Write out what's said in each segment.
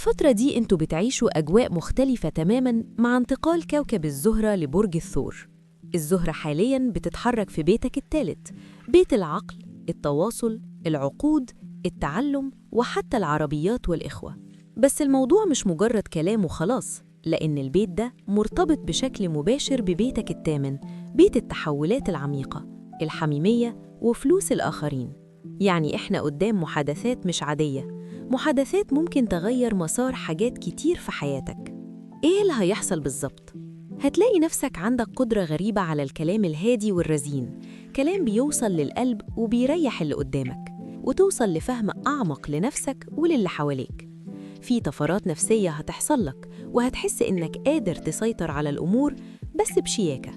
الفترة دي انتوا بتعيشوا أجواء مختلفة تماماً مع انتقال كوكب الزهرة لبرج الثور. الزهرة حالياً بتتحرك في بيتك الثالث، بيت العقل، التواصل، العقود، التعلم وحتى العربيات والإخوة. بس الموضوع مش مجرد كلام وخلاص، لأن البيت ده مرتبط بشكل مباشر ببيتك الثامن، بيت التحولات العميقة، الحميمية وفلوس الآخرين. يعني إحنا قدام محادثات مش عادية، محادثات ممكن تغير مسار حاجات كتير في حياتك. إيه اللي هيحصل بالظبط؟ هتلاقي نفسك عندك قدرة غريبة على الكلام الهادي والرزين، كلام بيوصل للقلب وبيريح اللي قدامك، وتوصل لفهم أعمق لنفسك وللي حواليك. في طفرات نفسية هتحصل لك، وهتحس إنك قادر تسيطر على الأمور بس بشياكة.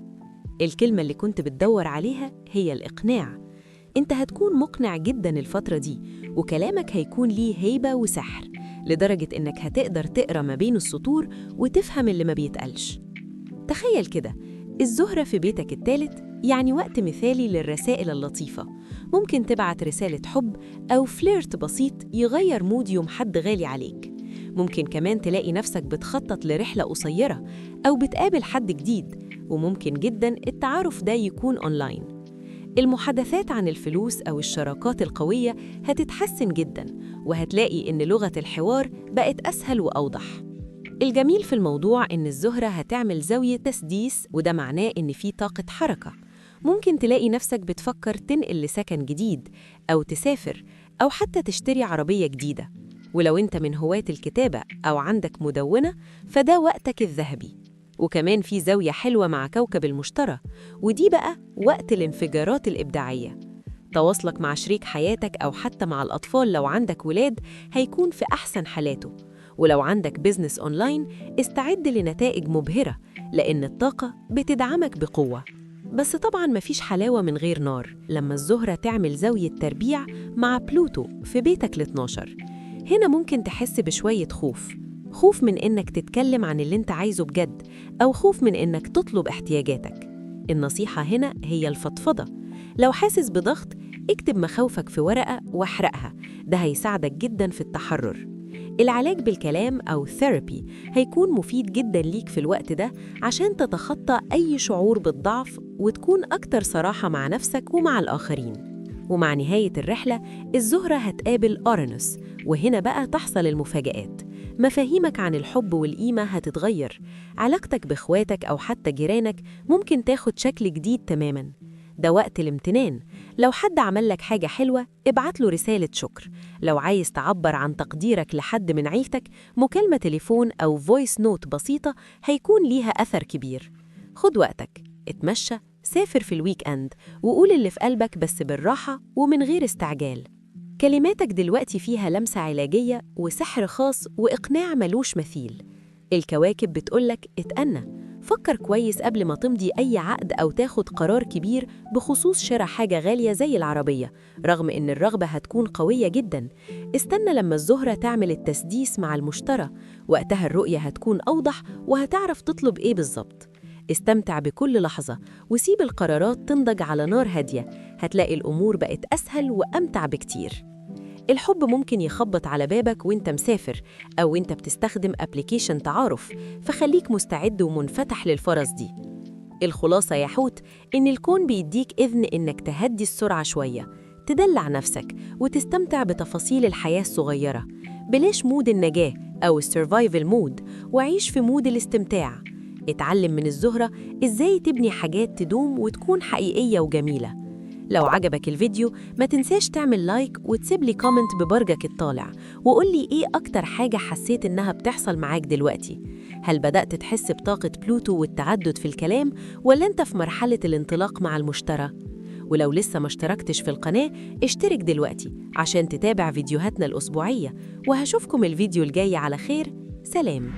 الكلمة اللي كنت بتدور عليها هي الإقناع. انت هتكون مقنع جدا الفترة دي، وكلامك هيكون ليه هيبة وسحر، لدرجة انك هتقدر تقرأ ما بين السطور وتفهم اللي ما بيتقالش. تخيل كده، الزهرة في بيتك الثالث، يعني وقت مثالي للرسائل اللطيفة. ممكن تبعت رسالة حب أو فليرت بسيط يغير مود يوم حد غالي عليك. ممكن كمان تلاقي نفسك بتخطط لرحلة قصيرة أو بتقابل حد جديد، وممكن جدا التعارف ده يكون أونلاين. المحادثات عن الفلوس أو الشراكات القوية هتتحسن جداً، وهتلاقي إن لغة الحوار بقت أسهل وأوضح. الجميل في الموضوع إن الزهرة هتعمل زاوية تسديس، وده معناه إن في طاقة حركة. ممكن تلاقي نفسك بتفكر تنقل لسكن جديد، أو تسافر، أو حتى تشتري عربية جديدة. ولو أنت من هواة الكتابة أو عندك مدونة، فده وقتك الذهبي. وكمان في زاوية حلوة مع كوكب المشتري، ودي بقى وقت الانفجارات الإبداعية. تواصلك مع شريك حياتك أو حتى مع الأطفال لو عندك ولاد هيكون في أحسن حالاته. ولو عندك بيزنس أونلاين، استعد لنتائج مبهرة، لأن الطاقة بتدعمك بقوة. بس طبعاً مفيش حلاوة من غير نار لما الزهرة تعمل زاوية تربيع مع بلوتو في بيتك ال12. هنا ممكن تحس بشوية خوف من إنك تتكلم عن اللي إنت عايزه بجد، أو خوف من إنك تطلب احتياجاتك. النصيحة هنا هي الفضفضة. لو حاسس بضغط، اكتب مخاوفك في ورقة واحرقها، ده هيساعدك جدا في التحرر. العلاج بالكلام أو ثيرابي هيكون مفيد جدا ليك في الوقت ده، عشان تتخطى أي شعور بالضعف وتكون أكتر صراحة مع نفسك ومع الآخرين. ومع نهاية الرحلة، الزهرة هتقابل أورانوس، وهنا بقى تحصل المفاجآت. مفاهيمك عن الحب والقيمة هتتغير، علاقتك بإخواتك أو حتى جيرانك ممكن تاخد شكل جديد تماماً. ده وقت الامتنان. لو حد عمل لك حاجة حلوة، ابعت له رسالة شكر. لو عايز تعبر عن تقديرك لحد من عيلتك، مكالمة تليفون أو فويس نوت بسيطة هيكون ليها أثر كبير. خد وقتك، اتمشى، سافر في الويك أند، وقول اللي في قلبك بس بالراحة ومن غير استعجال. كلماتك دلوقتي فيها لمسة علاجية وسحر خاص وإقناع ملوش مثيل. الكواكب بتقولك اتأنى، فكر كويس قبل ما تمضي أي عقد أو تاخد قرار كبير بخصوص شراء حاجة غالية زي العربية، رغم إن الرغبة هتكون قوية جداً. استنى لما الزهرة تعمل التسديس مع المشتري، وقتها الرؤية هتكون أوضح وهتعرف تطلب إيه بالظبط. استمتع بكل لحظة، وسيب القرارات تنضج على نار هادية، هتلاقي الأمور بقت أسهل وأمتع بكتير. الحب ممكن يخبط على بابك وانت مسافر، أو انت بتستخدم أبليكيشن تعارف، فخليك مستعد ومنفتح للفرص دي. الخلاصة يا حوت، إن الكون بيديك إذن إنك تهدي السرعة شوية، تدلع نفسك وتستمتع بتفاصيل الحياة الصغيرة. بلاش مود النجاة أو السرفايفل مود، وعيش في مود الاستمتاع. اتعلم من الزهرة إزاي تبني حاجات تدوم وتكون حقيقية وجميلة. لو عجبك الفيديو، ما تنساش تعمل لايك وتسيب لي كومنت ببرجك الطالع، وقول لي إيه أكتر حاجة حسيت إنها بتحصل معاك دلوقتي. هل بدأت تحس بطاقة بلوتو والتعدد في الكلام، ولا أنت في مرحلة الانطلاق مع المشتري؟ ولو لسه ما اشتركتش في القناة، اشترك دلوقتي عشان تتابع فيديوهاتنا الأسبوعية، وهشوفكم الفيديو الجاي على خير. سلام.